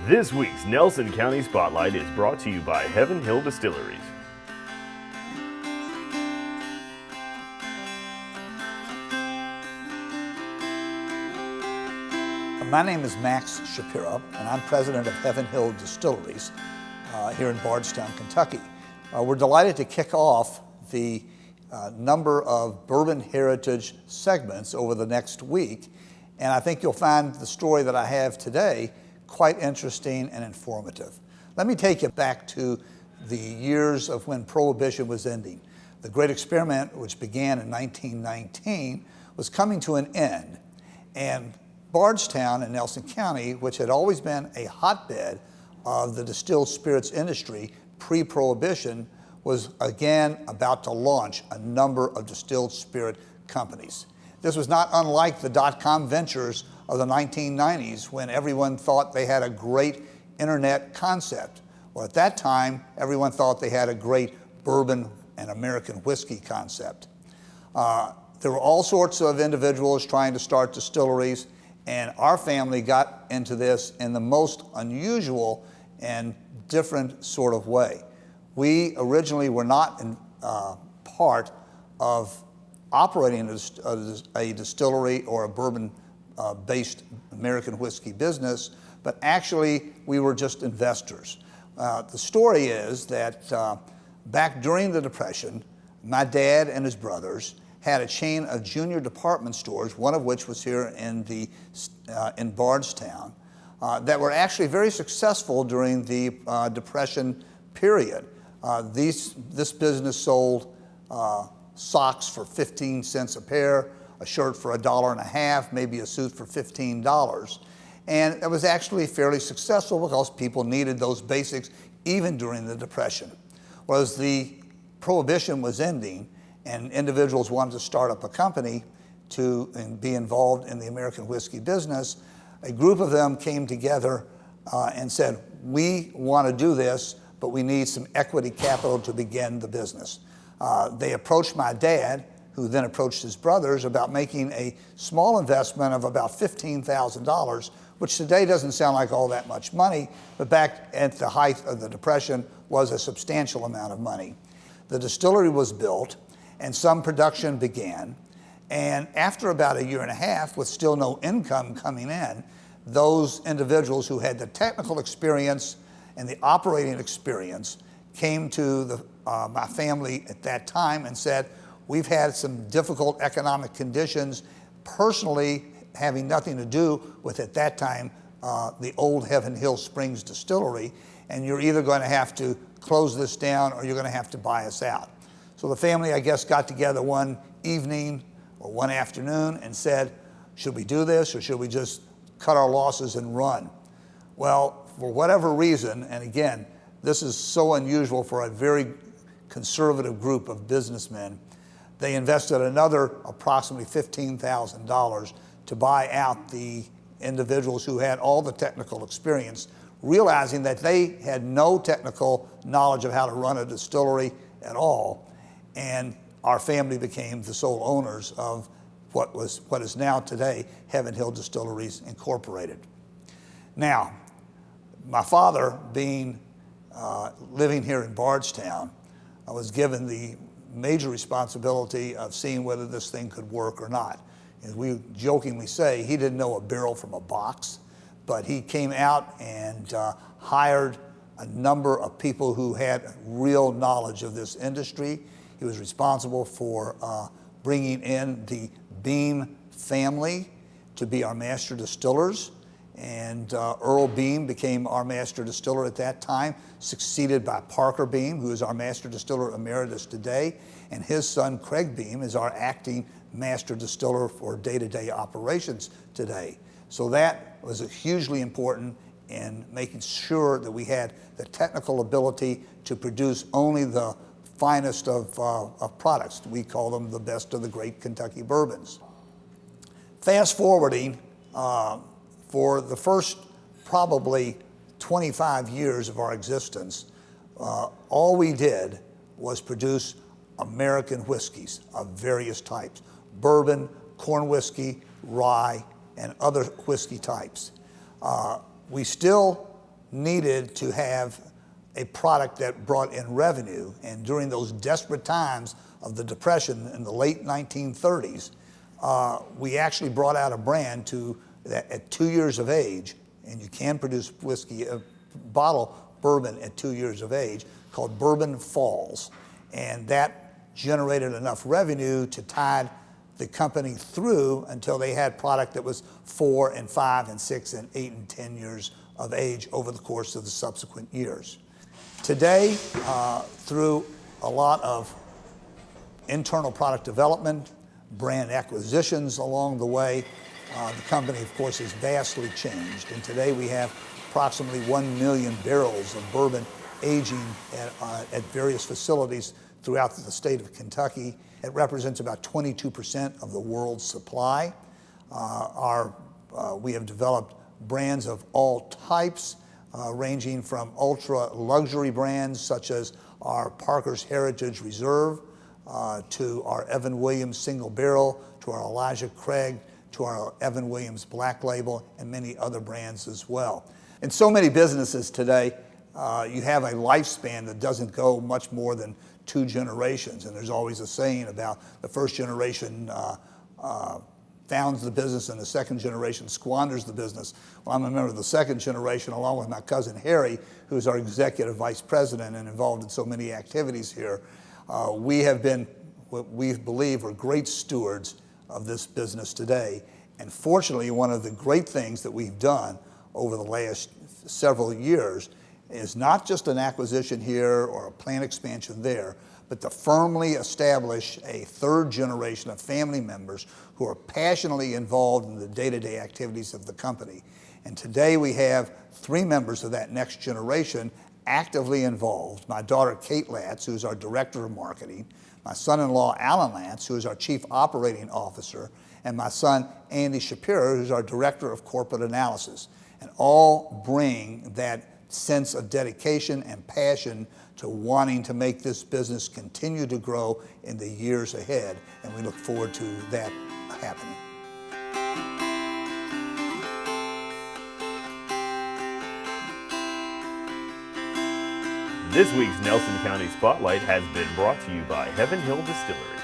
This week's Nelson County Spotlight is brought to you by Heaven Hill Distilleries. My name is Max Shapira, and I'm president of Heaven Hill Distilleries here in Bardstown, Kentucky. We're delighted to kick off the number of bourbon heritage segments over the next week, and I think you'll find the story that I have today quite interesting and informative. Let me take you back to the years of when Prohibition was ending. The Great Experiment, which began in 1919, was coming to an end, and Bardstown in Nelson County, which had always been a hotbed of the distilled spirits industry pre-Prohibition, was again about to launch a number of distilled spirit companies. This was not unlike the dot-com ventures of the 1990s when everyone thought they had a great internet concept. Well, at that time, everyone thought they had a great bourbon and American whiskey concept. There were all sorts of individuals trying to start distilleries, and our family got into this in the most unusual and different sort of way. We originally were not part of operating a distillery or a bourbon-based American whiskey business, but actually we were just investors. The story is that back during the Depression, my dad and his brothers had a chain of junior department stores, one of which was here in Bardstown, that were actually very successful during the Depression period. This business sold socks for 15 cents a pair, a shirt for $1.50, maybe a suit for $15. And it was actually fairly successful because people needed those basics even during the Depression. Well, as the Prohibition was ending and individuals wanted to start up a company and be involved in the American whiskey business, a group of them came together and said, we want to do this, but we need some equity capital to begin the business. They approached my dad, who then approached his brothers, about making a small investment of about $15,000, which today doesn't sound like all that much money, but back at the height of the Depression was a substantial amount of money. The distillery was built, and some production began, and after about a year and a half, with still no income coming in, those individuals who had the technical experience and the operating experience came to my family at that time and said, we've had some difficult economic conditions, personally having nothing to do with, at that time, the old Heaven Hill Springs distillery, and you're either going to have to close this down or you're going to have to buy us out. So the family, I guess, got together one evening or one afternoon and said, should we do this or should we just cut our losses and run? Well, for whatever reason, and again, this is so unusual for a very conservative group of businessmen, they invested another approximately $15,000 to buy out the individuals who had all the technical experience, realizing that they had no technical knowledge of how to run a distillery at all. And our family became the sole owners of what is now today Heaven Hill Distilleries Incorporated. Now, my father, being living here in Bardstown, I was given the major responsibility of seeing whether this thing could work or not. As we jokingly say, he didn't know a barrel from a box, but he came out and hired a number of people who had real knowledge of this industry. He was responsible for bringing in the Beam family to be our master distillers, and Earl Beam became our master distiller at that time, succeeded by Parker Beam, who is our master distiller emeritus today, and his son Craig Beam is our acting master distiller for day-to-day operations today. So that was hugely important in making sure that we had the technical ability to produce only the finest of products. We call them the best of the great Kentucky bourbons. Fast forwarding, for the first probably 25 years of our existence, all we did was produce American whiskeys of various types: bourbon, corn whiskey, rye, and other whiskey types. We still needed to have a product that brought in revenue. And during those desperate times of the Depression in the late 1930s, we actually brought out a brand that at 2 years of age, and you can produce whiskey, bottle bourbon at 2 years of age, called Bourbon Falls. And that generated enough revenue to tide the company through until they had product that was 4 and 5 and 6 and 8 and 10 years of age over the course of the subsequent years. Today, through a lot of internal product development, brand acquisitions along the way, the company, of course, has vastly changed. And today we have approximately 1 million barrels of bourbon aging at various facilities throughout the state of Kentucky. It represents about 22% of the world's supply. We have developed brands of all types, ranging from ultra luxury brands such as our Parker's Heritage Reserve, to our Evan Williams Single Barrel, to our Elijah Craig, to our Evan Williams Black Label, and many other brands as well. In so many businesses today, you have a lifespan that doesn't go much more than 2 generations, and there's always a saying about the first generation founds the business and the second generation squanders the business. Well, I'm a member of the second generation along with my cousin Harry, who's our executive vice president and involved in so many activities here. We have been what we believe are great stewards of this business today. And fortunately, one of the great things that we've done over the last several years is not just an acquisition here or a plant expansion there, but to firmly establish a 3rd generation of family members who are passionately involved in the day-to-day activities of the company. And today we have 3 members of that next generation actively involved. My daughter Kate Latz, who's our director of marketing, my son-in-law Alan Latz, who is our chief operating officer, and my son Andy Shapira, who's our director of corporate analysis. And all bring that sense of dedication and passion to wanting to make this business continue to grow in the years ahead, and we look forward to that happening. This week's Nelson County Spotlight has been brought to you by Heaven Hill Distilleries.